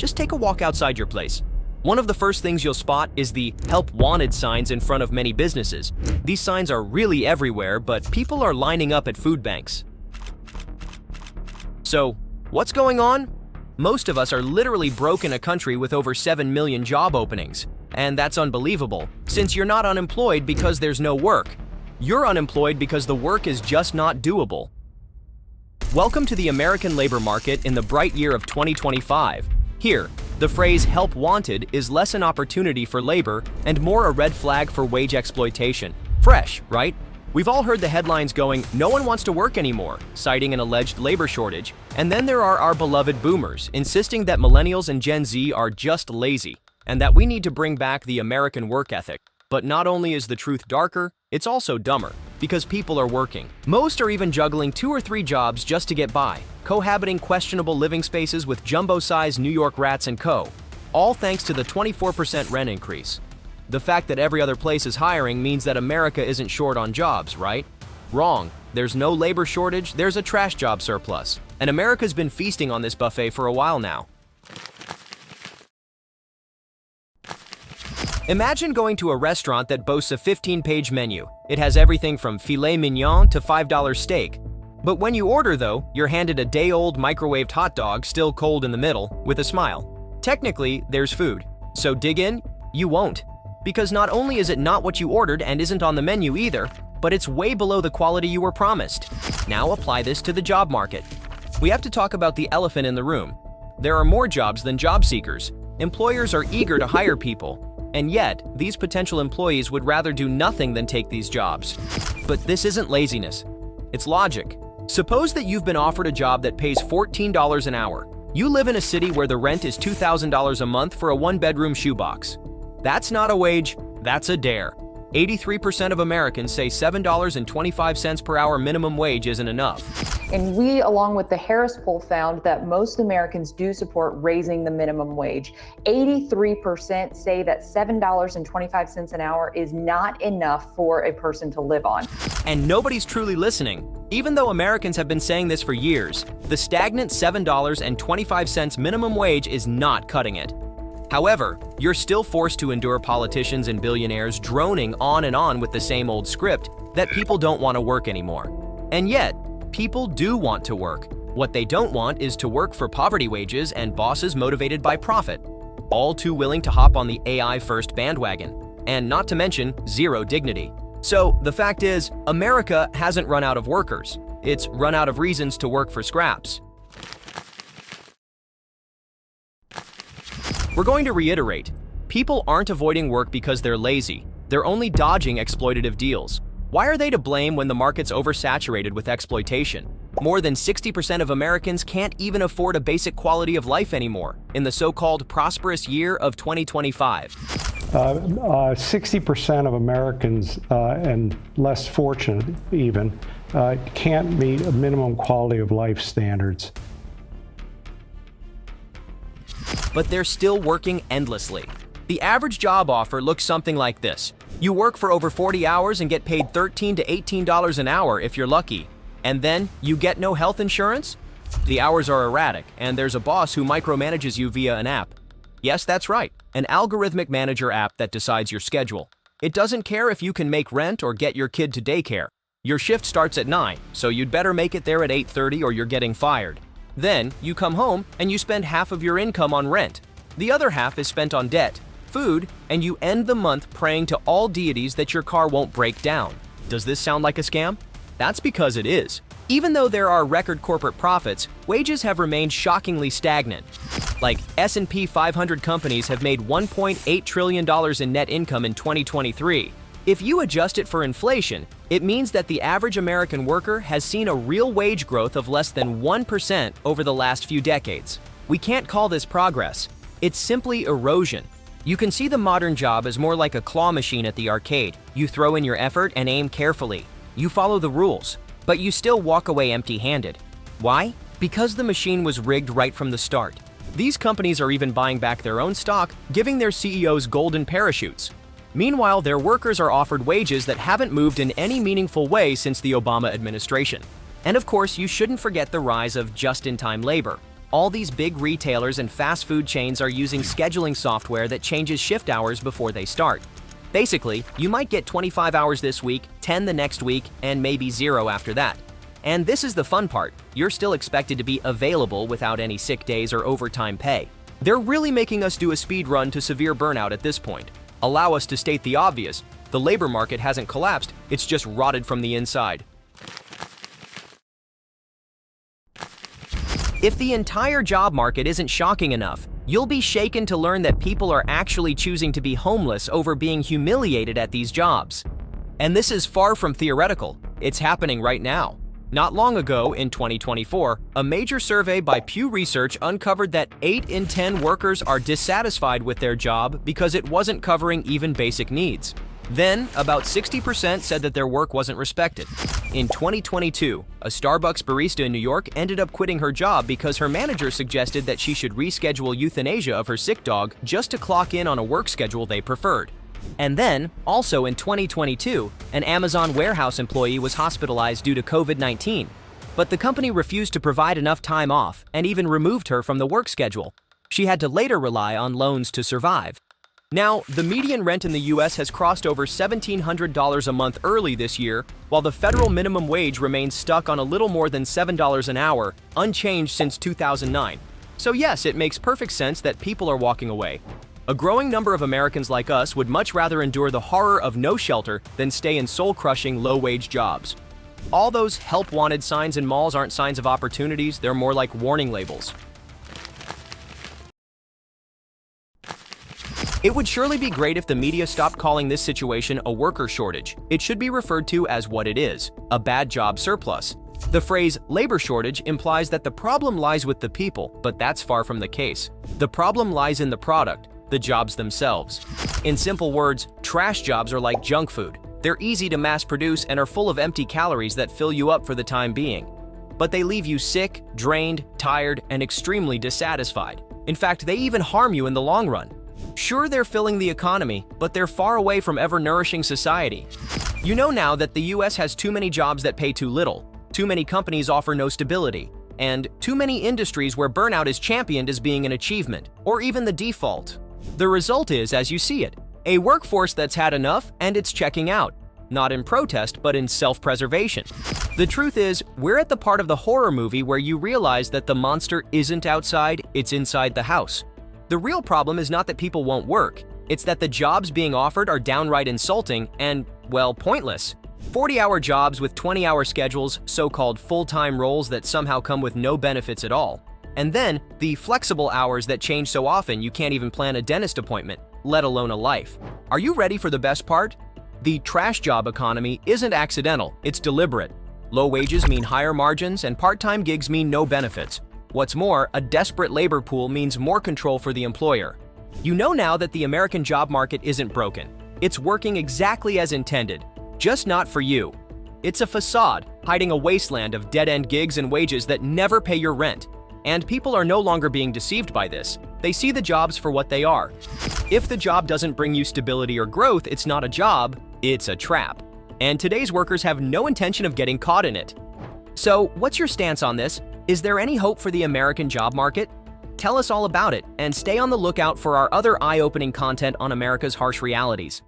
just take a walk outside your place. One of the first things you'll spot is the "Help Wanted" signs in front of many businesses. These signs are really everywhere, but people are lining up at food banks. So, what's going on? Most of us are literally broke in a country with over 7 million job openings. And that's unbelievable, since you're not unemployed because there's no work. You're unemployed because the work is just not doable. Welcome to the American labor market in the bright year of 2025. Here, the phrase "help wanted" is less an opportunity for labor and more a red flag for wage exploitation. Fresh, right? We've all heard the headlines going, "No one wants to work anymore," citing an alleged labor shortage. And then there are our beloved boomers, insisting that millennials and Gen Z are just lazy, and that we need to bring back the American work ethic. But not only is the truth darker, it's also dumber, because people are working. Most are even juggling 2 or 3 jobs just to get by, cohabiting questionable living spaces with jumbo-sized New York rats and co., all thanks to the 24% rent increase. The fact that every other place is hiring means that America isn't short on jobs, right? Wrong. There's no labor shortage, there's a trash job surplus. And America's been feasting on this buffet for a while now. Imagine going to a restaurant that boasts a 15-page menu. It has everything from filet mignon to $5 steak. But when you order, though, you're handed a day-old microwaved hot dog, still cold in the middle, with a smile. Technically, there's food. So dig in? You won't. Because not only is it not what you ordered and isn't on the menu either, but it's way below the quality you were promised. Now apply this to the job market. We have to talk about the elephant in the room. There are more jobs than job seekers. Employers are eager to hire people. And yet, these potential employees would rather do nothing than take these jobs. But this isn't laziness. It's logic. Suppose that you've been offered a job that pays $14 an hour. You live in a city where the rent is $2,000 a month for a 1-bedroom shoebox. That's not a wage, that's a dare. 83% of Americans say $7.25 per hour minimum wage isn't enough. And we, along with the Harris poll, found that most Americans do support raising the minimum wage. 83% say that $7.25 an hour is not enough for a person to live on. And nobody's truly listening. Even though Americans have been saying this for years, the stagnant $7.25 minimum wage is not cutting it. However, you're still forced to endure politicians and billionaires droning on and on with the same old script that people don't want to work anymore. And yet, people do want to work. What they don't want is to work for poverty wages and bosses motivated by profit, all too willing to hop on the AI-first bandwagon, and not to mention zero dignity. So, the fact is, America hasn't run out of workers. It's run out of reasons to work for scraps. We're going to reiterate, people aren't avoiding work because they're lazy. They're only dodging exploitative deals. Why are they to blame when the market's oversaturated with exploitation? More than 60% of Americans can't even afford a basic quality of life anymore in the so-called prosperous year of 2025. 60% of Americans, and less fortunate even, can't meet a minimum quality of life standards. But they're still working endlessly. The average job offer looks something like this. You work for over 40 hours and get paid $13 to $18 an hour if you're lucky. And then you get no health insurance? The hours are erratic, and there's a boss who micromanages you via an app. Yes, that's right, an algorithmic manager app that decides your schedule. It doesn't care if you can make rent or get your kid to daycare. Your shift starts at 9, so you'd better make it there at 8:30 or you're getting fired. Then, you come home and you spend half of your income on rent. The other half is spent on debt, food, and you end the month praying to all deities that your car won't break down. Does this sound like a scam? That's because it is. Even though there are record corporate profits, wages have remained shockingly stagnant. Like S&P 500 companies have made $1.8 trillion in net income in 2023. If you adjust it for inflation, it means that the average American worker has seen a real wage growth of less than 1% over the last few decades. We can't call this progress. It's simply erosion. You can see the modern job as more like a claw machine at the arcade. You throw in your effort and aim carefully. You follow the rules, but you still walk away empty-handed. Why? Because the machine was rigged right from the start. These companies are even buying back their own stock, giving their CEOs golden parachutes. Meanwhile, their workers are offered wages that haven't moved in any meaningful way since the Obama administration. And of course, you shouldn't forget the rise of just-in-time labor. All these big retailers and fast food chains are using scheduling software that changes shift hours before they start. Basically, you might get 25 hours this week, 10 the next week, and maybe 0 after that. And this is the fun part. You're still expected to be available without any sick days or overtime pay. They're really making us do a speed run to severe burnout at this point. Allow us to state the obvious. The labor market hasn't collapsed, it's just rotted from the inside. If the entire job market isn't shocking enough, you'll be shaken to learn that people are actually choosing to be homeless over being humiliated at these jobs. And this is far from theoretical, it's happening right now. Not long ago, in 2024, a major survey by Pew Research uncovered that 8 in 10 workers are dissatisfied with their job because it wasn't covering even basic needs. Then, about 60% said that their work wasn't respected. In 2022, a Starbucks barista in New York ended up quitting her job because her manager suggested that she should reschedule euthanasia of her sick dog just to clock in on a work schedule they preferred. And then, also in 2022, an Amazon warehouse employee was hospitalized due to COVID-19. But the company refused to provide enough time off and even removed her from the work schedule. She had to later rely on loans to survive. Now, the median rent in the US has crossed over $1,700 a month early this year, while the federal minimum wage remains stuck on a little more than $7 an hour, unchanged since 2009. So yes, it makes perfect sense that people are walking away. A growing number of Americans like us would much rather endure the horror of no shelter than stay in soul-crushing, low-wage jobs. All those help-wanted signs in malls aren't signs of opportunities, they're more like warning labels. It would surely be great if the media stopped calling this situation a worker shortage. It should be referred to as what it is, a bad job surplus. The phrase labor shortage implies that the problem lies with the people, but that's far from the case. The problem lies in the product, the jobs themselves. In simple words, trash jobs are like junk food. They're easy to mass produce and are full of empty calories that fill you up for the time being. But they leave you sick, drained, tired, and extremely dissatisfied. In fact, they even harm you in the long run. Sure, they're filling the economy, but they're far away from ever nourishing society. You know now that the US has too many jobs that pay too little, too many companies offer no stability, and too many industries where burnout is championed as being an achievement, or even the default. The result is, as you see it, a workforce that's had enough and it's checking out, not in protest, but in self-preservation. The truth is, we're at the part of the horror movie where you realize that the monster isn't outside, it's inside the house. The real problem is not that people won't work, it's that the jobs being offered are downright insulting and, well, pointless. 40-hour jobs with 20-hour schedules, so-called full-time roles that somehow come with no benefits at all. And then, the flexible hours that change so often you can't even plan a dentist appointment, let alone a life. Are you ready for the best part? The trash job economy isn't accidental, it's deliberate. Low wages mean higher margins and part-time gigs mean no benefits. What's more, a desperate labor pool means more control for the employer. You know now that the American job market isn't broken. It's working exactly as intended, just not for you. It's a facade, hiding a wasteland of dead-end gigs and wages that never pay your rent. And people are no longer being deceived by this. They see the jobs for what they are. If the job doesn't bring you stability or growth, it's not a job, it's a trap. And today's workers have no intention of getting caught in it. So, what's your stance on this? Is there any hope for the American job market? Tell us all about it, and stay on the lookout for our other eye-opening content on America's harsh realities.